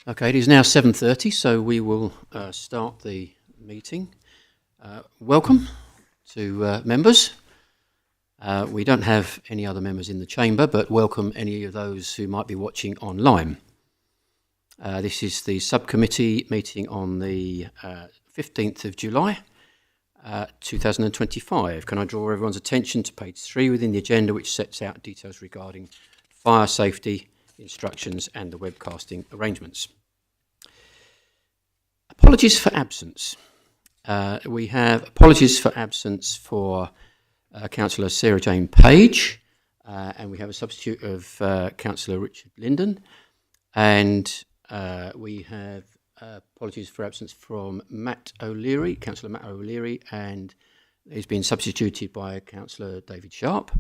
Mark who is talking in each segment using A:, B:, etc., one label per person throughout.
A: Okay, it is now 7:30, so we will start the meeting. Welcome to members. We don't have any other members in the chamber, but welcome any of those who might be watching online. This is the subcommittee meeting on the 15th of July, 2025. Can I draw everyone's attention to page 3 within the agenda, which sets out details regarding fire safety instructions and the webcasting arrangements. Apologies for absence. We have apologies for absence for Councillor Sarah Jane Page, and we have a substitute of Councillor Richard Linden, and we have apologies for absence from Matt O'Leary, Councillor Matt O'Leary, and he's been substituted by Councillor David Sharp.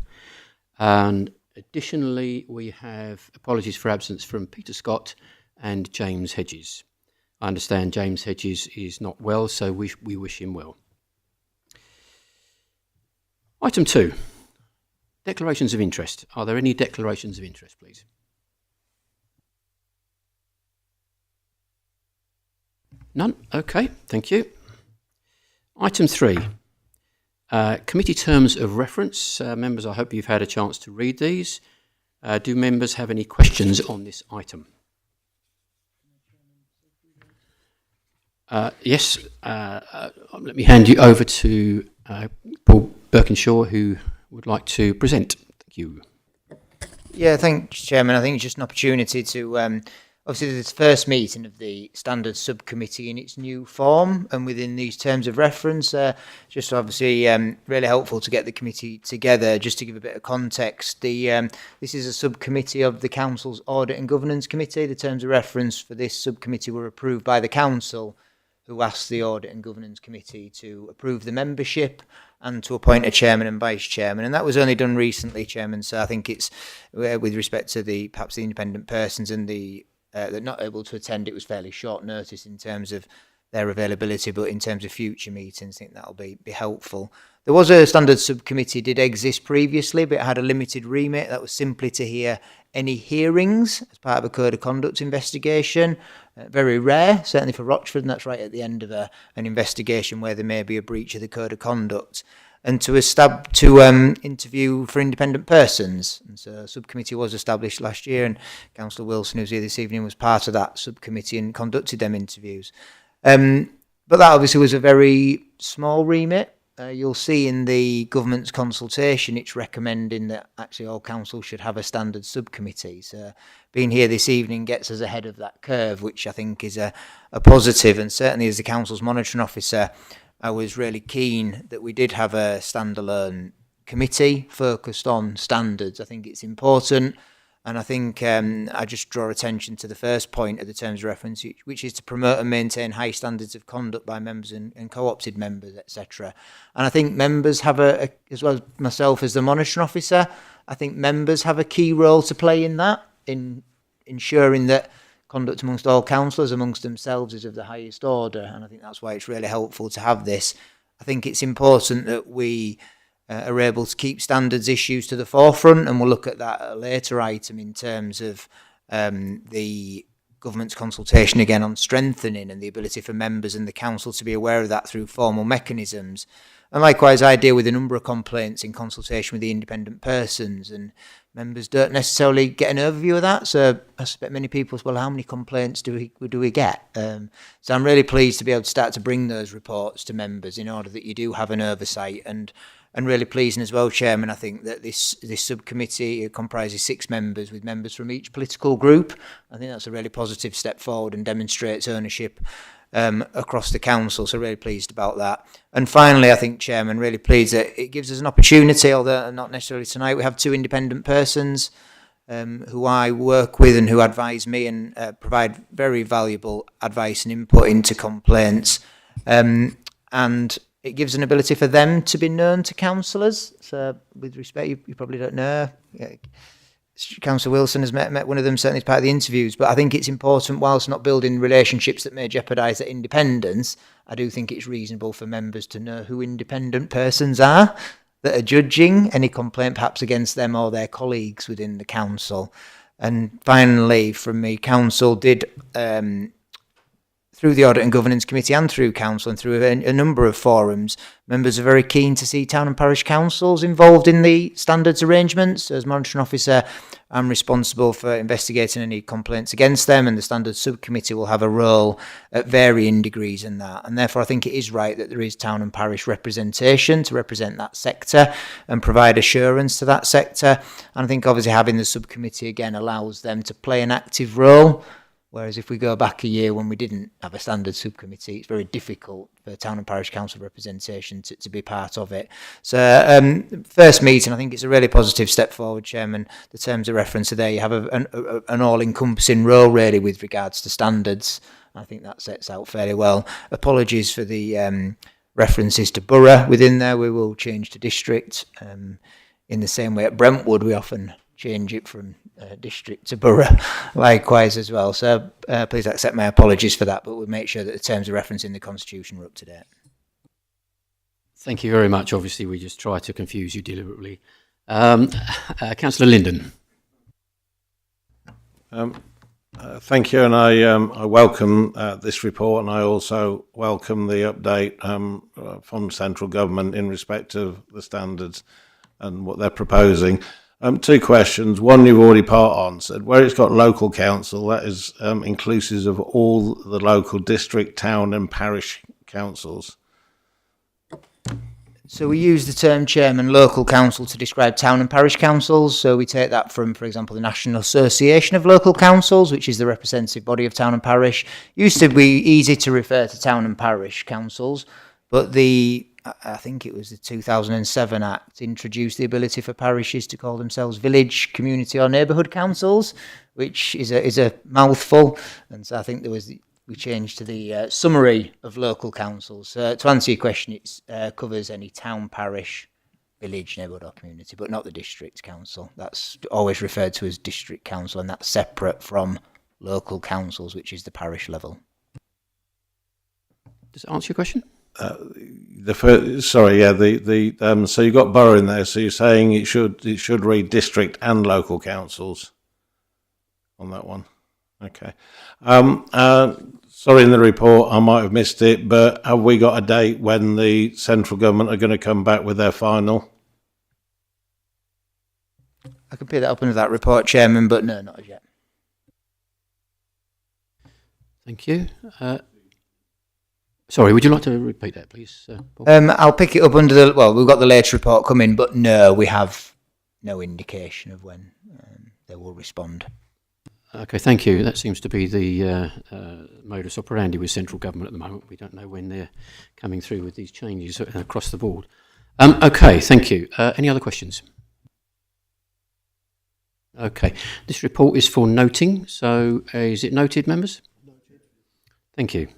A: And additionally, we have apologies for absence from Peter Scott and James Hedges. I understand James Hedges is not well, so we wish him well. Item 2, declarations of interest. Are there any declarations of interest, please? None? Okay, thank you. Item 3, committee terms of reference. Members, I hope you've had a chance to read these. Do members have any questions on this item? Yes, let me hand you over to Paul Birkinshaw, who would like to present. Thank you.
B: Yeah, thanks, Chairman. I think it's just an opportunity to, obviously, this first meeting of the Standards Subcommittee in its new form and within these terms of reference. Just obviously really helpful to get the committee together. Just to give a bit of context, this is a subcommittee of the Council's Audit and Governance Committee. The terms of reference for this subcommittee were approved by the Council, who asked the Audit and Governance Committee to approve the membership and to appoint a chairman and vice chairman. And that was only done recently, Chairman. So I think it's, with respect to perhaps the independent persons and that not able to attend, it was fairly short notice in terms of their availability, but in terms of future meetings, I think that'll be helpful. There was a standards subcommittee, did exist previously, but it had a limited remit. That was simply to hear any hearings as part of a code of conduct investigation. Very rare, certainly for Rochford, and that's right at the end of an investigation where there may be a breach of the code of conduct. And to interview for independent persons. And so a subcommittee was established last year, and Councillor Wilson, who's here this evening, was part of that subcommittee and conducted them interviews. But that obviously was a very small remit. You'll see in the government's consultation, it's recommending that actually all councils should have a standard subcommittee. So being here this evening gets us ahead of that curve, which I think is a positive. And certainly as the council's monitoring officer, I was really keen that we did have a standalone committee focused on standards. I think it's important. And I think I just draw attention to the first point of the terms of reference, which is to promote and maintain high standards of conduct by members and co-opted members, etc. And I think members have as well as myself as the monitoring officer, I think members have a key role to play in that, in ensuring that conduct amongst all councillors, amongst themselves, is of the highest order. And I think that's why it's really helpful to have this. I think it's important that we are able to keep standards issues to the forefront, and we'll look at that at a later item in terms of the government's consultation again on strengthening and the ability for members and the council to be aware of that through formal mechanisms. And likewise, I deal with a number of complaints in consultation with the independent persons, and members don't necessarily get an overview of that. So I suspect many people say, well, how many complaints do we get? So I'm really pleased to be able to start to bring those reports to members in order that you do have an oversight. And really pleasing as well, Chairman, I think that this subcommittee comprises 6 members, with members from each political group. I think that's a really positive step forward and demonstrates ownership across the council, so really pleased about that. And finally, I think, Chairman, really pleased that it gives us an opportunity, although not necessarily tonight. We have 2 independent persons who I work with and who advise me and provide very valuable advice and input into complaints. And it gives an ability for them to be known to councillors. So with respect, you probably don't know, Councillor Wilson has met one of them, certainly as part of the interviews, but I think it's important, whilst not building relationships that may jeopardise their independence, I do think it's reasonable for members to know who independent persons are that are judging any complaint perhaps against them or their colleagues within the council. And finally, from me, council did, through the Audit and Governance Committee and through council and through a number of forums, members are very keen to see town and parish councils involved in the standards arrangements. As monitoring officer, I'm responsible for investigating any complaints against them, and the standards subcommittee will have a role at varying degrees in that. And therefore, I think it is right that there is town and parish representation to represent that sector and provide assurance to that sector. And I think obviously having the subcommittee again allows them to play an active role. Whereas if we go back a year when we didn't have a standard subcommittee, it's very difficult for town and parish council representation to be part of it. So first meeting, I think it's a really positive step forward, Chairman. The terms of reference are there. You have an all-encompassing role really with regards to standards. I think that sets out fairly well. Apologies for the references to borough within there. We will change to district. In the same way at Brentwood, we often change it from district to borough likewise as well. So please accept my apologies for that, but we'll make sure that the terms of reference in the Constitution are up to date.
A: Thank you very much. Obviously, we just try to confuse you deliberately. Councillor Linden.
C: Thank you, and I welcome this report, and I also welcome the update from central government in respect of the standards and what they're proposing. Two questions. One you've already part answered. Where it's got local council, that is inclusive of all the local district, town and parish councils.
B: So we use the term, Chairman, local council to describe town and parish councils. So we take that from, for example, the National Association of Local Councils, which is the representative body of town and parish. Used to be easy to refer to town and parish councils, but I think it was the 2007 Act introduced the ability for parishes to call themselves village, community or neighbourhood councils, which is a mouthful. And so I think we changed to the summary of local councils. To answer your question, it covers any town, parish, village, neighbourhood or community, but not the district council. That's always referred to as district council, and that's separate from local councils, which is the parish level.
A: Does it answer your question?
C: So you've got borough in there. So you're saying it should read district and local councils on that one. Okay. Sorry, in the report I might have missed it, but have we got a date when the central government are going to come back with their final?
B: I can pick that up under that report, Chairman, but no, not as yet.
A: Thank you. Sorry, would you like to repeat that, please, Paul?
B: I'll pick it up under we've got the latest report coming, but no, we have no indication of when they will respond.
A: Okay, thank you. That seems to be the modus operandi with central government at the moment. We don't know when they're coming through with these changes across the board. Okay, thank you. Any other questions? Okay, this report is for noting, so is it noted, members? Noted. Thank you.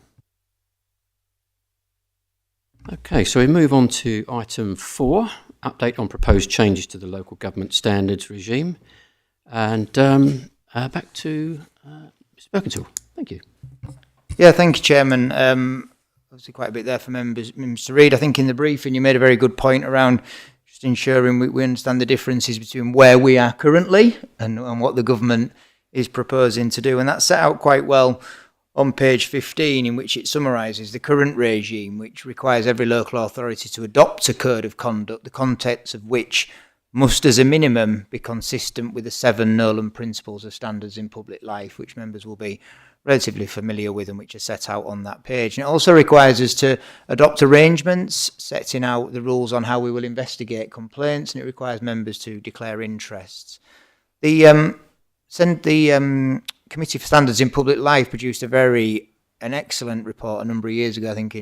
A: Okay, so we move on to item 4, update on proposed changes to the local government standards regime. And back to Mr. Birkinsall. Thank you.
B: Yeah, thank you, Chairman. Obviously quite a bit there for members to read. I think in the briefing you made a very good point around just ensuring we understand the differences between where we are currently and what the government is proposing to do. And that's set out quite well on page 15, in which it summarises the current regime, which requires every local authority to adopt a code of conduct, the contents of which must, as a minimum, be consistent with the 7 Nolan principles of standards in public life, which members will be relatively familiar with and which are set out on that page. And it also requires us to adopt arrangements setting out the rules on how we will investigate complaints, and it requires members to declare interests. The Committee for Standards in Public Life produced an excellent report a number of years ago, I think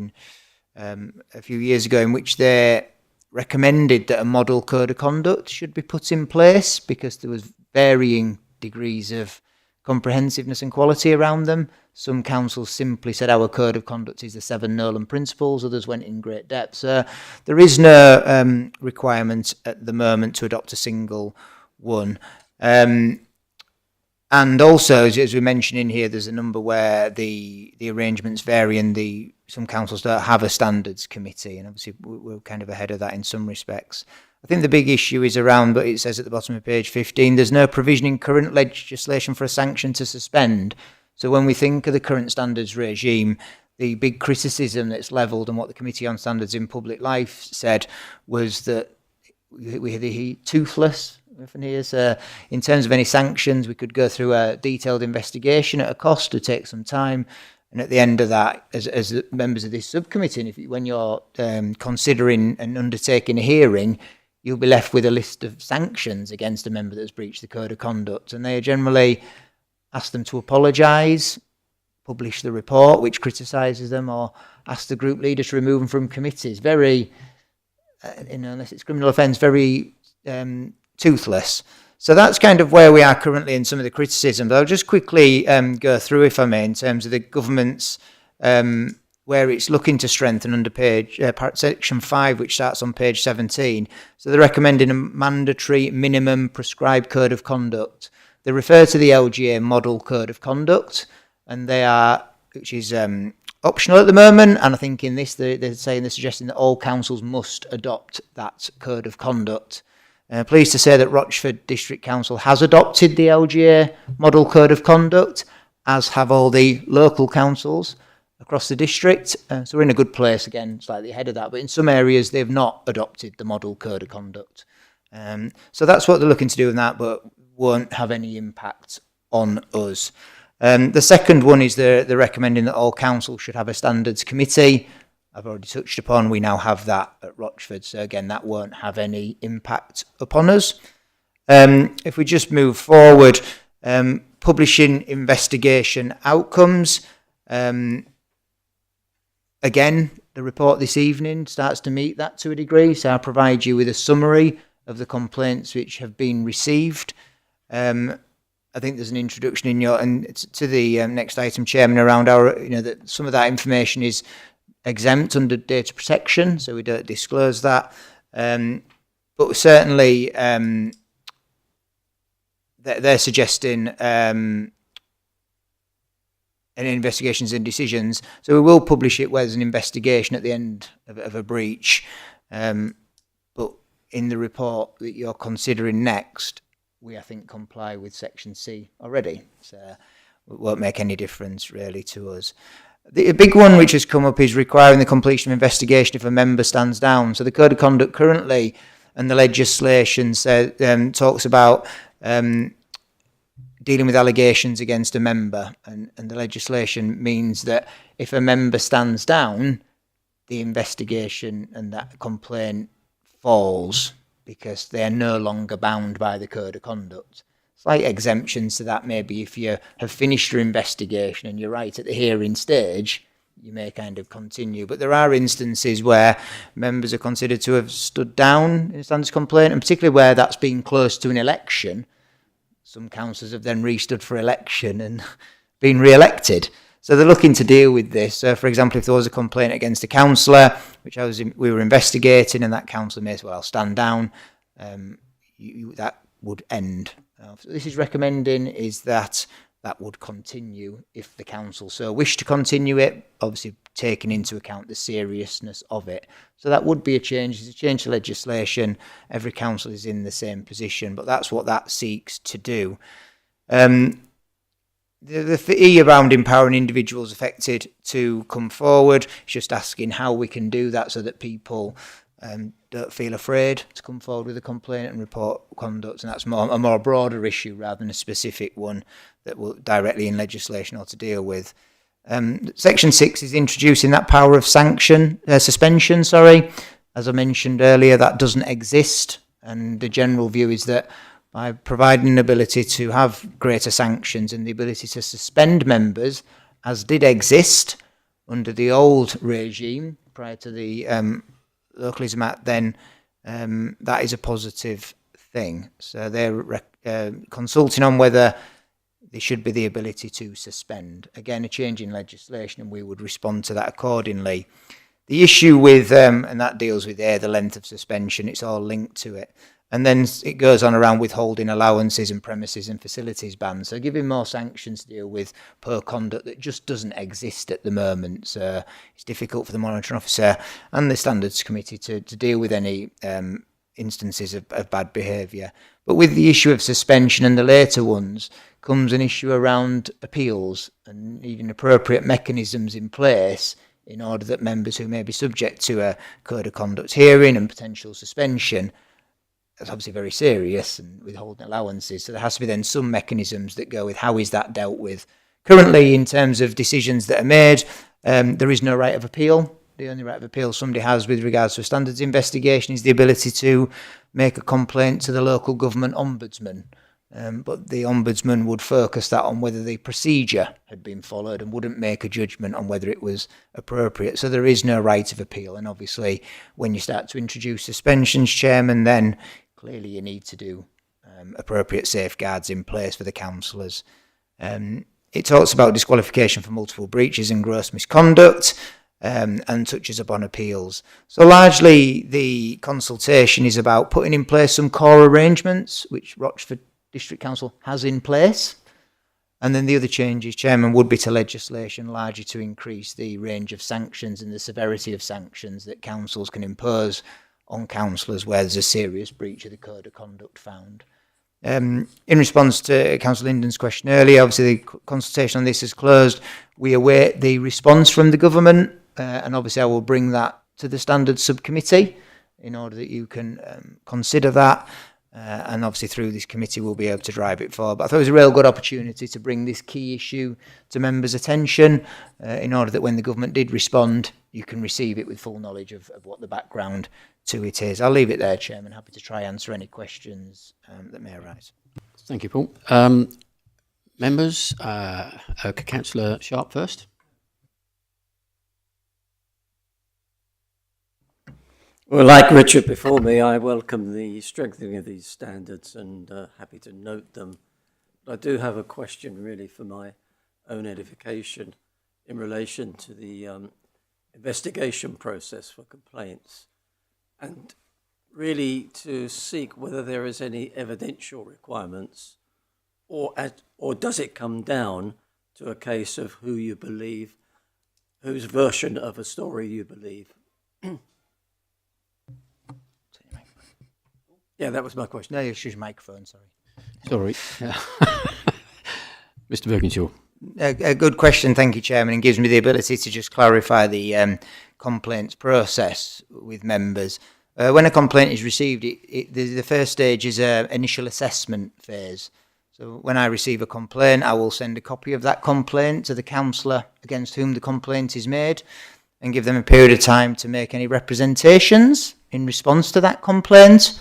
B: a few years ago, in which they recommended that a model code of conduct should be put in place because there was varying degrees of comprehensiveness and quality around them. Some councils simply said our code of conduct is the 7 Nolan principles, others went in great depth. So there is no requirement at the moment to adopt a single one. And also, as we mentioned in here, there's a number where the arrangements vary, and some councils don't have a standards committee, and obviously we're kind of ahead of that in some respects. I think the big issue is around, but it says at the bottom of page 15, there's no provision in current legislation for a sanction to suspend. So when we think of the current standards regime, the big criticism that's levelled and what the Committee on Standards in Public Life said was that we had the toothless. In terms of any sanctions, we could go through a detailed investigation at a cost to take some time. And at the end of that, as members of this subcommittee, and when you're considering and undertaking a hearing, you'll be left with a list of sanctions against a member that's breached the code of conduct. And they generally ask them to apologise, publish the report which criticises them, or ask the group leader to remove them from committees. Very, unless it's criminal offence, very toothless. So that's kind of where we are currently in some of the criticism. But I'll just quickly go through, if I may, in terms of the government's, where it's looking to strengthen under section 5, which starts on page 17. So they're recommending a mandatory minimum prescribed code of conduct. They refer to the LGA model code of conduct, and which is optional at the moment. And I think in this, they're suggesting that all councils must adopt that code of conduct. Pleased to say that Rochford District Council has adopted the LGA Model Code of Conduct, as have all the local councils across the district. So we're in a good place, again, slightly ahead of that. But in some areas, they've not adopted the Model Code of Conduct. So that's what they're looking to do in that, but won't have any impact on us. The second one is they're recommending that all councils should have a standards committee. I've already touched upon, we now have that at Rochford, so again, that won't have any impact upon us. If we just move forward, publishing investigation outcomes. Again, the report this evening starts to meet that to a degree, so I'll provide you with a summary of the complaints which have been received. I think there's an introduction in to the next item, Chairman, around that some of that information is exempt under data protection, so we don't disclose that. But certainly, they're suggesting any investigations and decisions. So we will publish it where there's an investigation at the end of a breach. But in the report that you're considering next, we, I think, comply with Section C already. So it won't make any difference really to us. The big one which has come up is requiring the completion of investigation if a member stands down. So the Code of Conduct currently, and the legislation talks about dealing with allegations against a member. And the legislation means that if a member stands down, the investigation and that complaint falls because they are no longer bound by the Code of Conduct. Slight exemptions to that, maybe if you have finished your investigation and you're right at the hearing stage, you may kind of continue. But there are instances where members are considered to have stood down in a standards complaint, and particularly where that's been close to an election. Some councillors have then re-stood for election and been re-elected. So they're looking to deal with this. For example, if there was a complaint against a councillor, which we were investigating, and that councillor may as well stand down, that would end. So this is recommending is that would continue if the council so wish to continue it, obviously taking into account the seriousness of it. So that would be a change. It's a change to legislation. Every council is in the same position, but that's what that seeks to do. The fee around empowering individuals affected to come forward is just asking how we can do that so that people don't feel afraid to come forward with a complaint and report conduct, and that's a more broader issue rather than a specific one that will directly in legislation or to deal with. Section 6 is introducing that power of suspension. As I mentioned earlier, that doesn't exist, and the general view is that by providing an ability to have greater sanctions and the ability to suspend members, as did exist under the old regime prior to the Localism Act, then that is a positive thing. So they're consulting on whether there should be the ability to suspend. Again, a change in legislation, and we would respond to that accordingly. The issue with, and that deals with the length of suspension, it's all linked to it. And then it goes on around withholding allowances and premises and facilities bans. So giving more sanctions to deal with poor conduct that just doesn't exist at the moment. So it's difficult for the monitoring officer and the standards committee to deal with any instances of bad behaviour. But with the issue of suspension and the later ones comes an issue around appeals and needing appropriate mechanisms in place in order that members who may be subject to a code of conduct hearing and potential suspension, that's obviously very serious, and withholding allowances. So there has to be then some mechanisms that go with how is that dealt with. Currently, in terms of decisions that are made, there is no right of appeal. The only right of appeal somebody has with regards to a standards investigation is the ability to make a complaint to the local government ombudsman. But the ombudsman would focus that on whether the procedure had been followed and wouldn't make a judgment on whether it was appropriate. So there is no right of appeal. And obviously, when you start to introduce suspensions, Chairman, then clearly you need to do appropriate safeguards in place for the councillors. It talks about disqualification for multiple breaches and gross misconduct. And touches upon appeals. So largely the consultation is about putting in place some core arrangements, which Rochford District Council has in place. And then the other changes, Chairman, would be to legislation largely to increase the range of sanctions and the severity of sanctions that councils can impose on councillors where there's a serious breach of the code of conduct found. In response to Councillor Linden's question earlier, obviously the consultation on this is closed. We await the response from the government. And obviously I will bring that to the standards subcommittee in order that you can consider that. And obviously through this committee we'll be able to drive it forward. But I thought it was a real good opportunity to bring this key issue to members' attention in order that when the government did respond, you can receive it with full knowledge of what the background to it is. I'll leave it there, Chairman. Happy to try answer any questions that may arise.
A: Thank you, Paul. Members, Councillor Sharp first.
D: Well, like Richard before me, I welcome the strengthening of these standards and happy to note them. But I do have a question really for my own edification in relation to the investigation process for complaints and really to seek whether there is any evidential requirements or does it come down to a case of who you believe, whose version of a story you believe. Yeah, that was my question.
B: No, you should use your microphone, sorry.
A: Sorry. Mr. Birkinshaw.
B: A good question, thank you, Chairman, and gives me the ability to just clarify the complaints process with members. When a complaint is received, the first stage is an initial assessment phase. So when I receive a complaint, I will send a copy of that complaint to the councillor against whom the complaint is made and give them a period of time to make any representations in response to that complaint.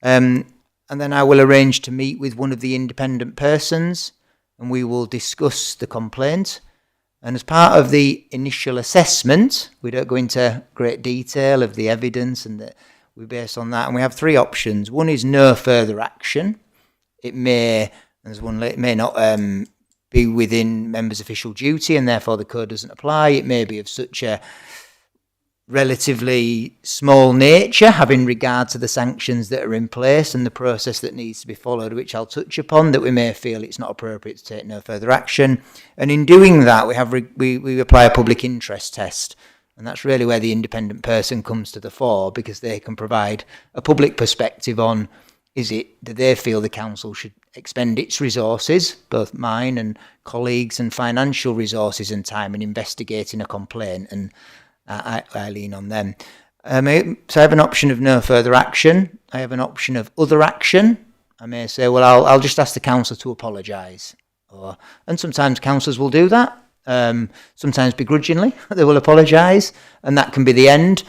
B: And then I will arrange to meet with one of the independent persons and we will discuss the complaint. And as part of the initial assessment, we don't go into great detail of the evidence and that we base on that. And we have three options. One is no further action. It may not be within members' official duty and therefore the code doesn't apply. It may be of such a relatively small nature, having regard to the sanctions that are in place and the process that needs to be followed, which I'll touch upon, that we may feel it's not appropriate to take no further action. And in doing that, we apply a public interest test. And that's really where the independent person comes to the fore, because they can provide a public perspective on, do they feel the council should expend its resources, both mine and colleagues, and financial resources and time in investigating a complaint, and I lean on them. So I have an option of no further action. I have an option of other action. I may say, well, I'll just ask the council to apologise. And sometimes councillors will do that. Sometimes begrudgingly, they will apologise, and that can be the end.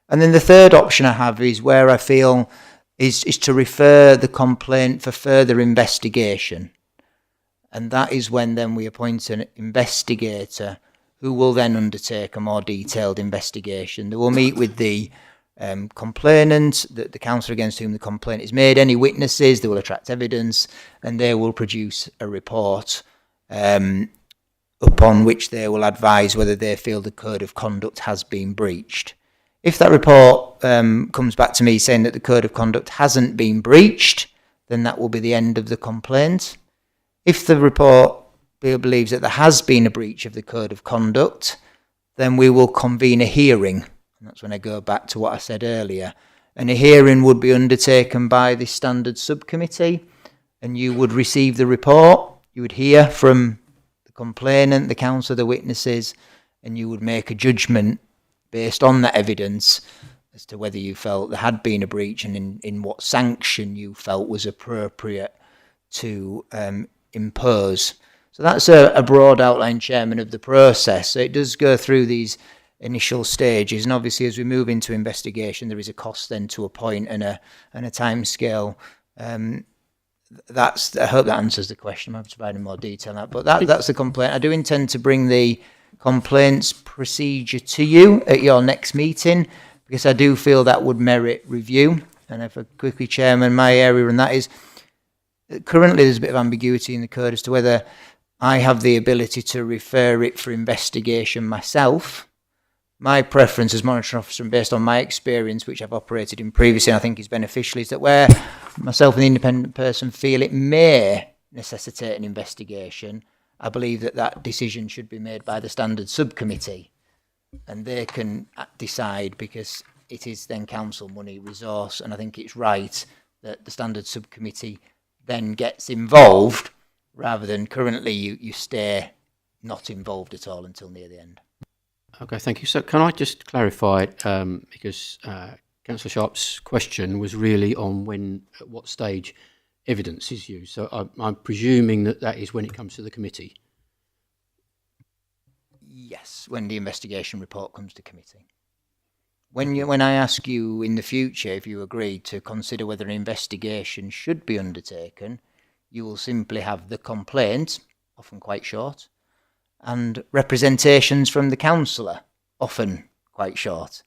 B: And then the third option I have is where I feel is to refer the complaint for further investigation. And that is when then we appoint an investigator who will then undertake a more detailed investigation. They will meet with the complainant, the councillor against whom the complaint is made, any witnesses, they will attract evidence, and they will produce a report upon which they will advise whether they feel the code of conduct has been breached. If that report comes back to me saying that the code of conduct hasn't been breached, then that will be the end of the complaint. If the report believes that there has been a breach of the code of conduct, then we will convene a hearing. And that's when I go back to what I said earlier. And a hearing would be undertaken by the standard subcommittee, and you would receive the report. You would hear from the complainant, the counsel, the witnesses, and you would make a judgment based on that evidence as to whether you felt there had been a breach and in what sanction you felt was appropriate to impose. So that's a broad outline, Chairman, of the process. So it does go through these initial stages, and obviously as we move into investigation, there is a cost then to a point and a timescale. I hope that answers the question. I'm providing more detail on that, but that's the complaint. I do intend to bring the complaints procedure to you at your next meeting, because I do feel that would merit review. And if I quickly, Chairman, my area on that is currently there's a bit of ambiguity in the code as to whether I have the ability to refer it for investigation myself. My preference as monitoring officer, and based on my experience, which I've operated in previously and I think is beneficial, is that where myself and the independent person feel it may necessitate an investigation, I believe that decision should be made by the standard subcommittee, and they can decide, because it is then council money, resource, and I think it's right that the standard subcommittee then gets involved, rather than currently you stay not involved at all until near the end.
A: Okay, thank you. So can I just clarify, because Councillor Sharp's question was really on at what stage evidence is used. So I'm presuming that is when it comes to the committee.
B: Yes, when the investigation report comes to committee. When I ask you in the future if you agree to consider whether an investigation should be undertaken, you will simply have the complaint, often quite short, and representations from the councillor, often quite short.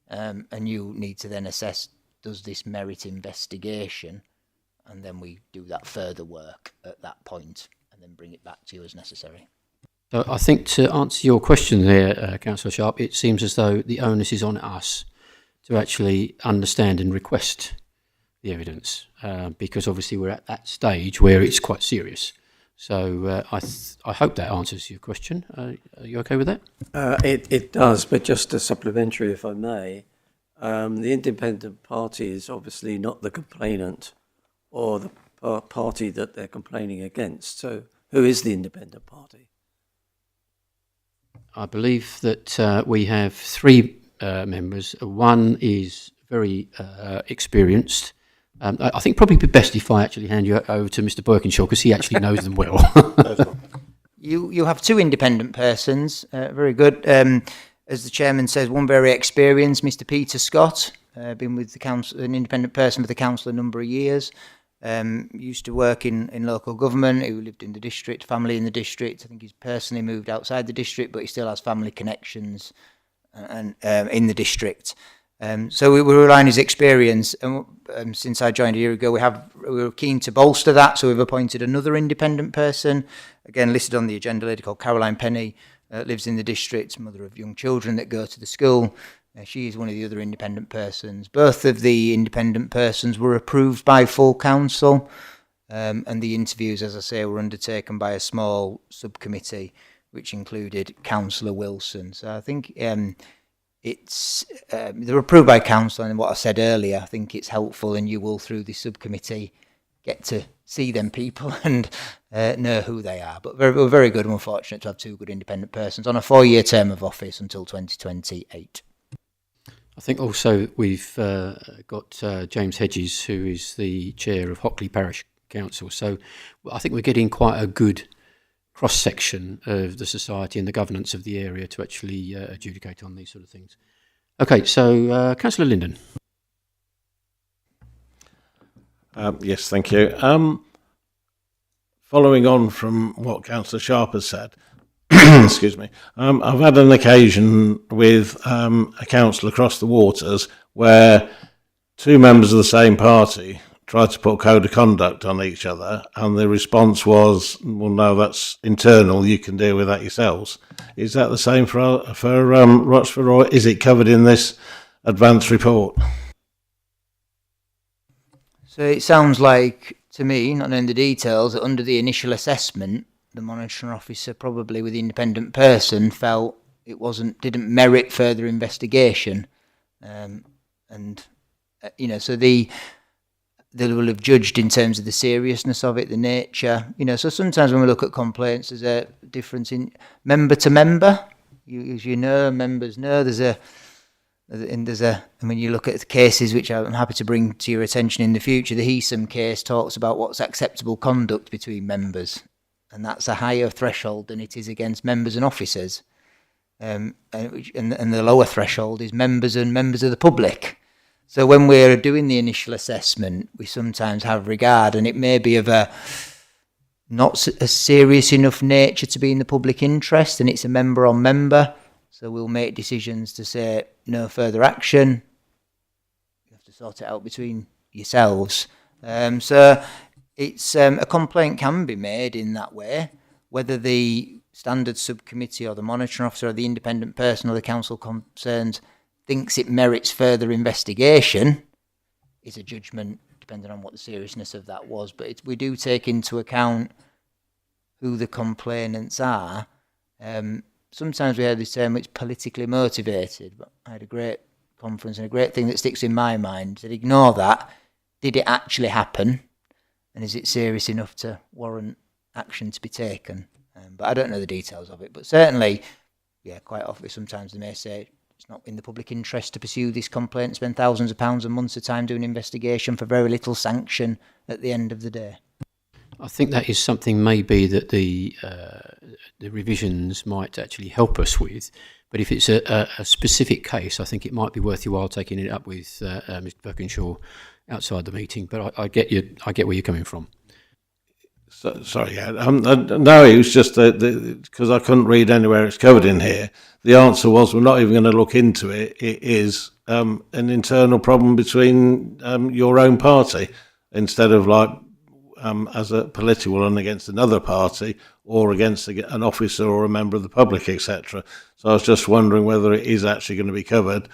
B: And you need to then assess, does this merit investigation? And then we do that further work at that point and then bring it back to you as necessary.
A: So I think to answer your question there, Councillor Sharp, it seems as though the onus is on us to actually understand and request the evidence, because obviously we're at that stage where it's quite serious. So I hope that answers your question. Are you okay with that?
D: It does, but just a supplementary, if I may. The independent party is obviously not the complainant or the party that they're complaining against. So who is the independent party?
A: I believe that we have three members. One is very experienced. I think probably be best if I actually hand you over to Mr. Birkinshaw, because he actually knows them well.
B: You have two independent persons, very good. As the chairman says, one very experienced, Mr. Peter Scott, been with the council, an independent person with the council a number of years. Used to work in local government, who lived in the district, family in the district. I think he's personally moved outside the district, but he still has family connections and in the district. So we rely on his experience, and since I joined a year ago, we were keen to bolster that, so we've appointed another independent person, again listed on the agenda, a lady called Caroline Penny, lives in the district, mother of young children that go to the school. She is one of the other independent persons. Both of the independent persons were approved by full council, and the interviews, as I say, were undertaken by a small subcommittee, which included Councillor Wilson. So I think they're approved by council, and what I said earlier, I think it's helpful, and you will, through the subcommittee, get to see them people and know who they are. But we're very good, and we're fortunate to have two good independent persons on a 4-year term of office until 2028.
A: I think also we've got James Hedges, who is the chair of Hockley Parish Council. So I think we're getting quite a good cross-section of the society and the governance of the area to actually adjudicate on these sort of things. Okay, so Councillor Linden.
C: Yes, thank you. Following on from what Councillor Sharp has said, excuse me, I've had an occasion with a council across the waters where two members of the same party tried to put code of conduct on each other, and the response was, well, no, that's internal, you can deal with that yourselves. Is that the same for Rochford, or is it covered in this advance report.
B: So it sounds like, to me, not knowing the details, that under the initial assessment, the monitoring officer, probably with the independent person, felt it didn't merit further investigation, so they will have judged in terms of the seriousness of it, the nature. So sometimes when we look at complaints, there's a difference in member to member. As you know, members know and when you look at the cases, which I'm happy to bring to your attention in the future, the Heasom case talks about what's acceptable conduct between members, and that's a higher threshold than it is against members and officers. And the lower threshold is members and members of the public. So when we're doing the initial assessment, we sometimes have regard, and it may be of a not a serious enough nature to be in the public interest, and it's a member on member. So we'll make decisions to say no further action. You have to sort it out between yourselves. So it's a complaint can be made in that way, whether the standards subcommittee or the monitoring officer or the independent person or the council concerned thinks it merits further investigation is a judgment depending on what the seriousness of that was. But we do take into account who the complainants are. Sometimes we heard this term, it's politically motivated, but I had a great conference and a great thing that sticks in my mind, that ignore that. Did it actually happen? And is it serious enough to warrant action to be taken? But I don't know the details of it. But certainly, quite often sometimes they may say it's not in the public interest to pursue this complaint, spend thousands of pounds and months of time doing investigation for very little sanction at the end of the day.
A: I think that is something maybe that the revisions might actually help us with. But if it's a specific case, I think it might be worth your while taking it up with Mr. Birkinshaw outside the meeting. But I get where you're coming from.
C: Sorry, no, it was just because I couldn't read anywhere it's covered in here. The answer was we're not even going to look into it. It is an internal problem between your own party, instead of as a political one against another party or against an officer or a member of the public, etc. So I was just wondering whether it is actually going to be covered,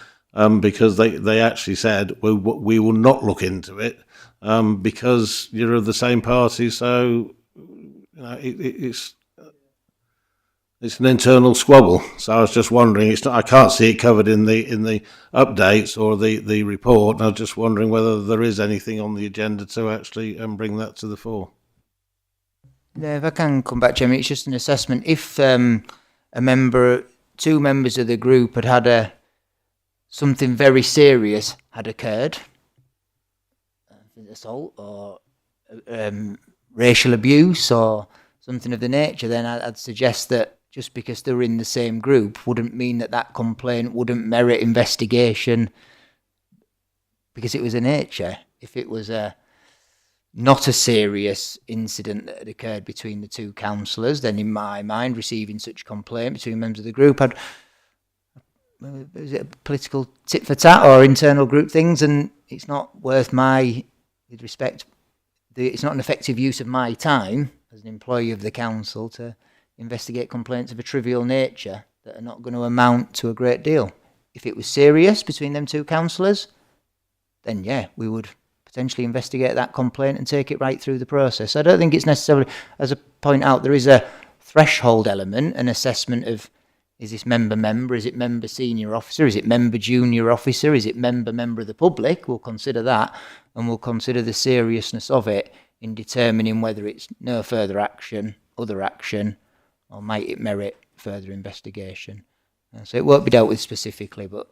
C: because they actually said we will not look into it. Because you're of the same party, so it's an internal squabble. So I was just wondering. I can't see it covered in the updates or the report. And I was just wondering whether there is anything on the agenda to actually bring that to the fore.
B: Yeah, if I can come back, Jeremy, it's just an assessment. If two members of the group had something very serious had occurred. Assault or racial abuse or something of the nature, then I'd suggest that just because they're in the same group wouldn't mean that complaint wouldn't merit investigation because it was a nature. If it was not a serious incident that had occurred between the two councillors, then in my mind, receiving such complaint between members of the group, is it a political tit for tat or internal group things, and it's not worth with respect, it's not an effective use of my time as an employee of the council to investigate complaints of a trivial nature that are not going to amount to a great deal. If it was serious between them two councillors, then we would potentially investigate that complaint and take it right through the process. I don't think it's necessarily, as I point out, there is a threshold element, an assessment of, is this member, is it member senior officer, is it member junior officer, is it member of the public? We'll consider that, and we'll consider the seriousness of it in determining whether it's no further action, other action, or might it merit further investigation. So it won't be dealt with specifically, but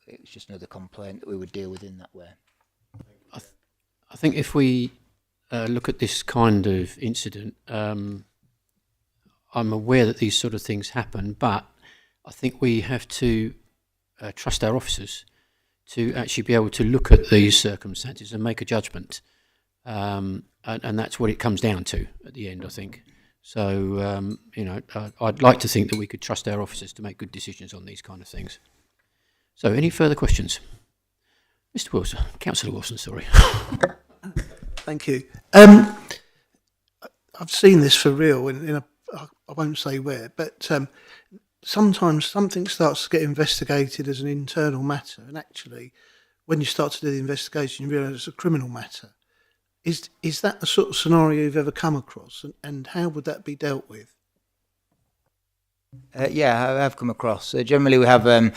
B: it's just another complaint that we would deal with in that way.
A: I think if we look at this kind of incident, I'm aware that these sort of things happen, but I think we have to trust our officers to actually be able to look at these circumstances and make a judgment. And that's what it comes down to at the end, I think. So, I'd like to think that we could trust our officers to make good decisions on these kind of things. So, any further questions? Mr. Wilson, Councillor Wilson, sorry.
E: Thank you. I've seen this for real, I won't say where, but sometimes something starts to get investigated as an internal matter, and actually, when you start to do the investigation, you realise it's a criminal matter. Is that the sort of scenario you've ever come across, and how would that be dealt with?
B: Yeah, I have come across. Generally, we have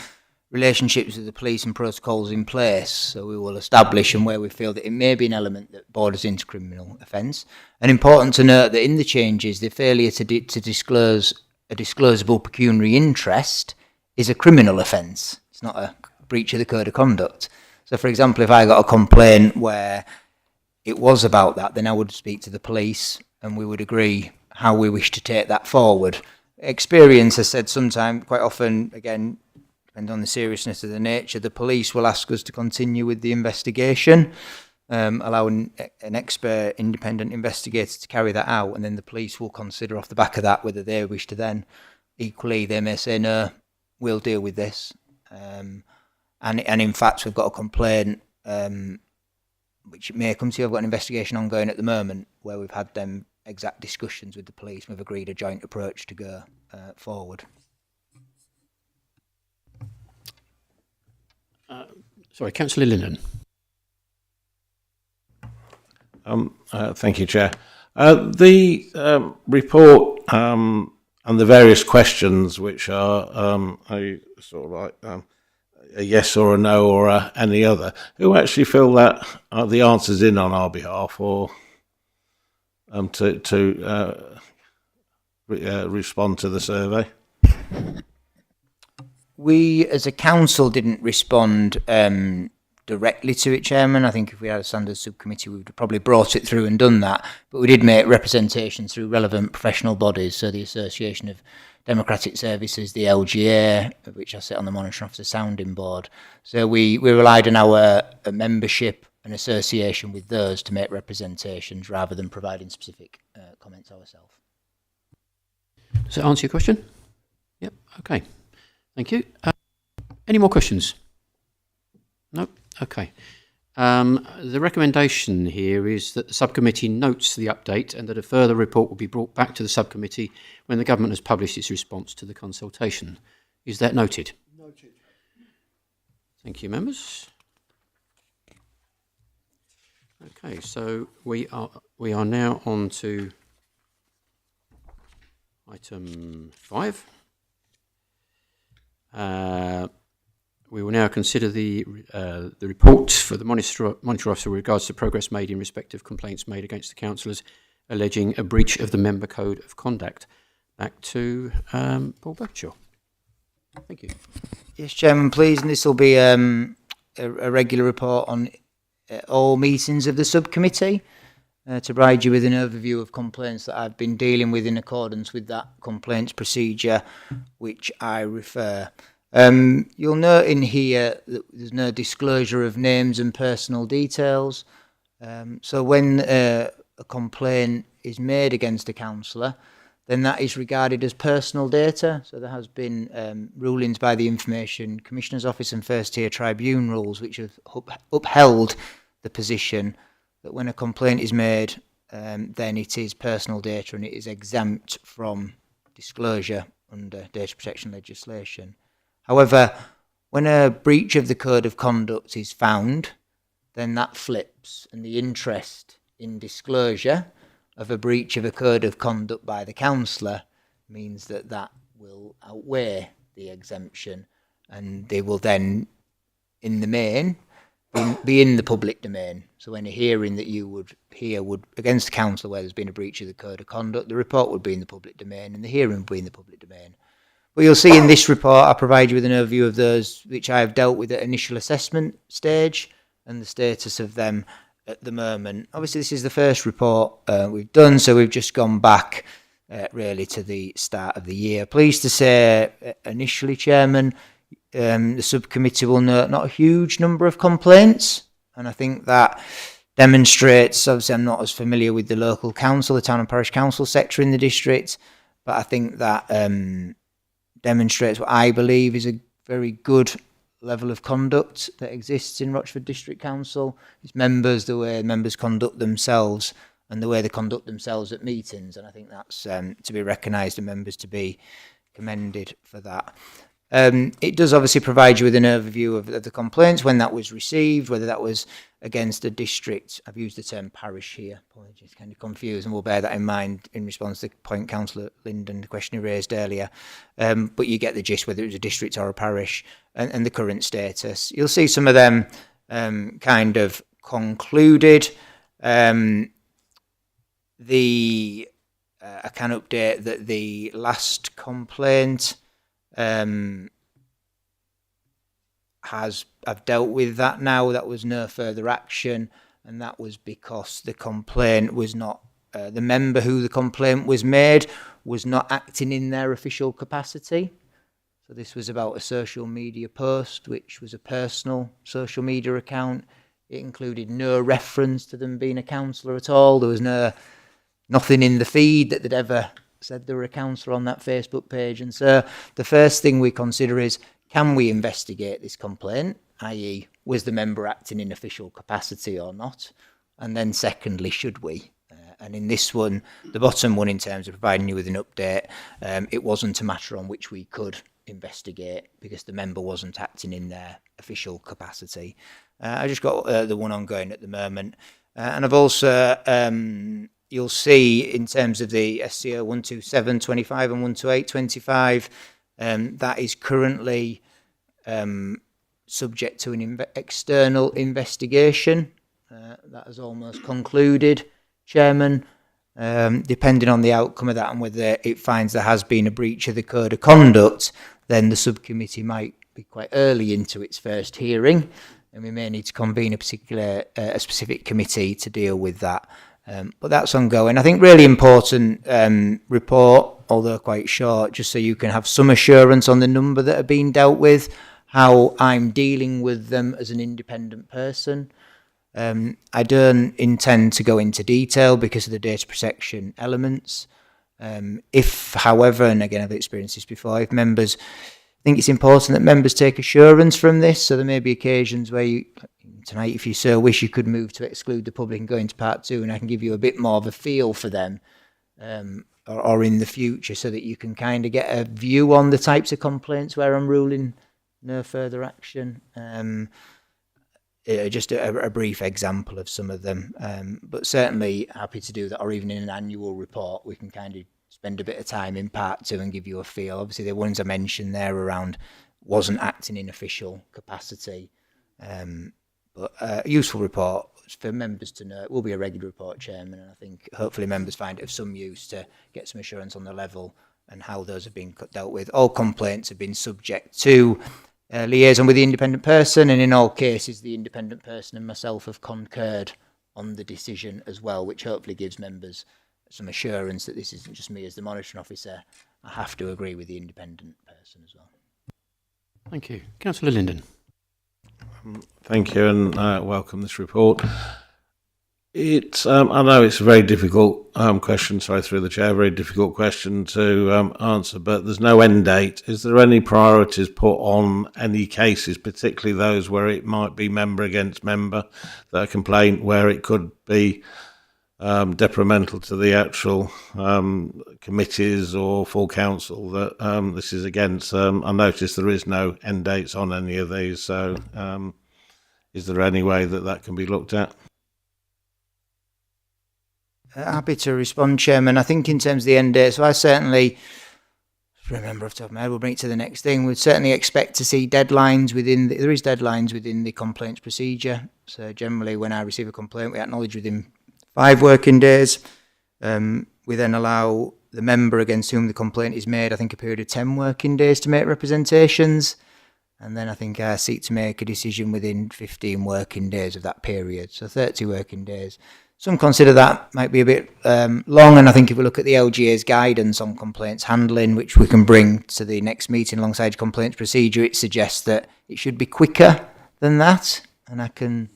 B: relationships with the police and protocols in place, so we will establish and where we feel that it may be an element that borders into criminal offence. And important to note that in the changes, the failure to disclose a disclosable pecuniary interest is a criminal offence. It's not a breach of the code of conduct. So, for example, if I got a complaint where it was about that, then I would speak to the police and we would agree how we wish to take that forward. Experience has said sometimes, quite often, again, depending on the seriousness of the nature, the police will ask us to continue with the investigation, allowing an expert independent investigator to carry that out, and then the police will consider off the back of that whether they wish to then, equally, they may say, no, we'll deal with this. And in fact, we've got a complaint which may come to you. I've got an investigation ongoing at the moment where we've had them exact discussions with the police. We've agreed a joint approach to go forward.
A: Sorry, Councillor Linden.
C: Thank you, Chair. The report and the various questions, which are a sort of like a yes or a no or any other, who actually fill that the answers in on our behalf, or to respond to the survey?
B: We, as a council, didn't respond directly to it, Chairman. I think if we had a standards subcommittee, we would have probably brought it through and done that. But we did make representation through relevant professional bodies, so the Association of Democratic Services, the LGA, of which I sit on the Monitoring Officer Sounding Board. So we relied on our membership and association with those to make representations rather than providing specific comments ourselves.
A: Does that answer your question? Yep. Okay. Thank you. Any more questions? No? Okay. The recommendation here is that the subcommittee notes the update and that a further report will be brought back to the subcommittee when the government has published its response to the consultation. Is that noted?
E: Noted.
A: Thank you, members. Okay, so we are now on to item 5. We will now consider the report for the Monitor Officer with regards to progress made in respect of complaints made against the councillors alleging a breach of the Member Code of Conduct. Back to Paul Bradshaw. Thank you.
B: Yes, Chairman, please, and this will be a regular report on all meetings of the subcommittee to provide you with an overview of complaints that I've been dealing with in accordance with that complaints procedure which I refer. You'll note in here that there's no disclosure of names and personal details. So when a complaint is made against a councillor, then that is regarded as personal data. So there has been rulings by the Information Commissioner's Office and First Tier Tribunals which have upheld the position that when a complaint is made, then it is personal data and it is exempt from disclosure under data protection legislation. However, when a breach of the Code of Conduct is found, then that flips, and the interest in disclosure of a breach of a Code of Conduct by the councillor means that that will outweigh the exemption, and they will then, in the main, be in the public domain. So any hearing that you would hear against a councillor where there's been a breach of the Code of Conduct, the report would be in the public domain, and the hearing would be in the public domain. But you'll see in this report, I provide you with an overview of those which I have dealt with at initial assessment stage and the status of them at the moment. Obviously, this is the first report we've done, so we've just gone back really to the start of the year. Pleased to say, initially, Chairman, the subcommittee will note not a huge number of complaints, and I think that demonstrates, obviously I'm not as familiar with the local council, the town and parish council sector in the district, but I think that demonstrates what I believe is a very good level of conduct that exists in Rochford District Council. Its members, the way members conduct themselves and the way they conduct themselves at meetings, and I think that's to be recognised and members to be commended for that. It does obviously provide you with an overview of the complaints, when that was received, whether that was against a district. I've used the term parish here, apologies, kind of confused, and we'll bear that in mind in response to the point Councillor Linden, the question he raised earlier. But you get the gist, whether it was a district or a parish, and the current status. You'll see some of them kind of concluded. I can update that the last complaint I've dealt with that now. That was no further action, and that was because the complaint was not the member who the complaint was made was not acting in their official capacity. So this was about a social media post, which was a personal social media account. It included no reference to them being a councillor at all. There was nothing in the feed that they'd ever said they were a councillor on that Facebook page. And so the first thing we consider is, can we investigate this complaint, i.e. was the member acting in official capacity or not? And then secondly, should we? And in this one, the bottom one, in terms of providing you with an update, it wasn't a matter on which we could investigate because the member wasn't acting in their official capacity. I just got the one ongoing at the moment. And I've also, you'll see in terms of the SCO 12725 and 12825, that is currently subject to an external investigation. That has almost concluded, Chairman. Depending on the outcome of that and whether it finds there has been a breach of the Code of Conduct, then the subcommittee might be quite early into its first hearing, and we may need to convene a specific committee to deal with that. But that's ongoing. I think really important report, although quite short, just so you can have some assurance on the number that are being dealt with, how I'm dealing with them as an independent person. I don't intend to go into detail because of the data protection elements. If, however, and again I've experienced this before, if members think it's important that members take assurance from this, so there may be occasions where you, tonight if you so wish, you could move to exclude the public and go into part 2, and I can give you a bit more of a feel for them, or in the future, so that you can kind of get a view on the types of complaints where I'm ruling no further action. Just a brief example of some of them, but certainly happy to do that, or even in an annual report we can kind of spend a bit of time in part 2 and give you a feel. Obviously the ones I mentioned there around wasn't acting in official capacity, but a useful report for members to know. It will be a regular report, Chairman, and I think hopefully members find it of some use to get some assurance on the level and how those have been dealt with. All complaints have been subject to liaison with the independent person, and in all cases the independent person and myself have concurred on the decision as well, which hopefully gives members some assurance that this isn't just me as the monitoring officer. I have to agree with the independent person as well.
A: Thank you. Councillor Linden.
C: Thank you, and welcome this report. It's I know it's a very difficult question, sorry, through the chair, very difficult question to answer, but there's no end date. Is there any priorities put on any cases, particularly those where it might be member against member, that a complaint where it could be detrimental to the actual committees or full council that this is against? I notice there is no end dates on any of these, so is there any way that that can be looked at?
B: Happy to respond, Chairman. I think in terms of the end date, so I certainly remember off the top of my head, we'll bring it to the next thing. We'd certainly expect to see deadlines within there is deadlines within the complaints procedure. So generally when I receive a complaint, we acknowledge within 5 working days. We then allow the member against whom the complaint is made, I think, a period of 10 working days to make representations. And then I think I seek to make a decision within 15 working days of that period. So 30 working days. Some consider that might be a bit long, and I think if we look at the LGA's guidance on complaints handling, which we can bring to the next meeting alongside complaints procedure, it suggests that it should be quicker than that. And I can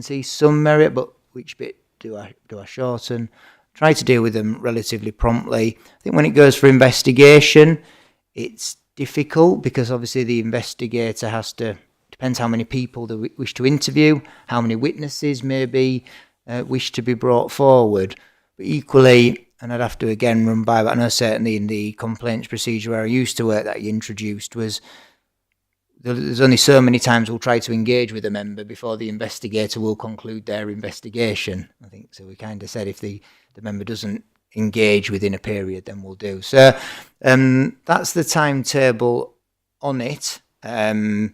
B: see some merit, but which bit do I shorten? Try to deal with them relatively promptly. I think when it goes for investigation, it's difficult because obviously the investigator has to, depends how many people they wish to interview, how many witnesses maybe wish to be brought forward. But equally, and I'd have to again run by, but I know certainly in the complaints procedure where I used to work that you introduced was there's only so many times we'll try to engage with a member before the investigator will conclude their investigation. I think so. We kind of said if the member doesn't engage within a period, then we'll do. So that's the timetable on it. But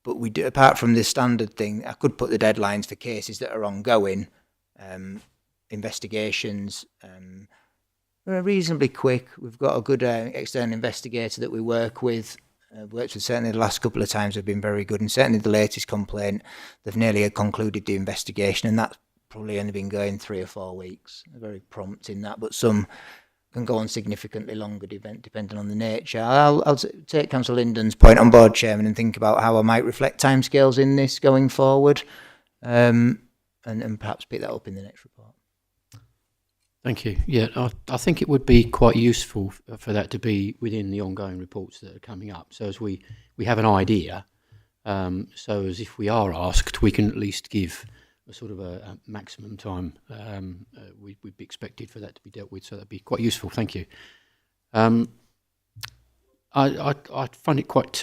B: we do, apart from this standard thing, I could put the deadlines for cases that are ongoing. Investigations are reasonably quick. We've got a good external investigator that we work with. Worked with certainly the last couple of times have been very good, and certainly the latest complaint, they've nearly concluded the investigation, and that's probably only been going 3 or 4 weeks. They're very prompt in that, but some can go on significantly longer depending on the nature. I'll take Councillor Linden's point on board, Chairman, and think about how I might reflect timescales in this going forward, and perhaps pick that up in the next report.
A: Thank you. Yeah, I think it would be quite useful for that to be within the ongoing reports that are coming up. So as we have an idea, so as if we are asked, we can at least give a sort of a maximum time we'd be expected for that to be dealt with. So that'd be quite useful. Thank you. I find it quite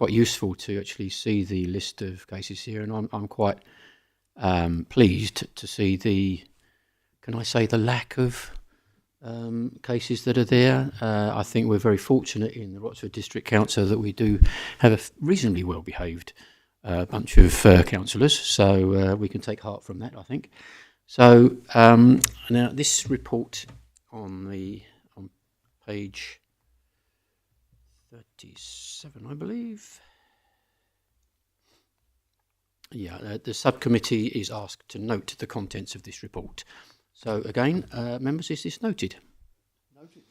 A: useful to actually see the list of cases here, and I'm quite pleased to see the lack of cases that are there. I think we're very fortunate in the Rochford District Council that we do have a reasonably well behaved bunch of councillors, so we can take heart from that, I think. So now this report on page 37, I believe. Yeah, the subcommittee is asked to note the contents of this report. So again, members, is this noted? Noted.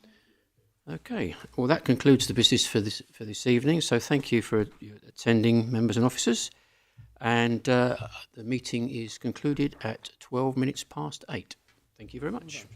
A: Okay. Well, that concludes the business for this evening. So thank you for attending, members and officers. And the meeting is concluded at 12 minutes past 8. Thank you very much.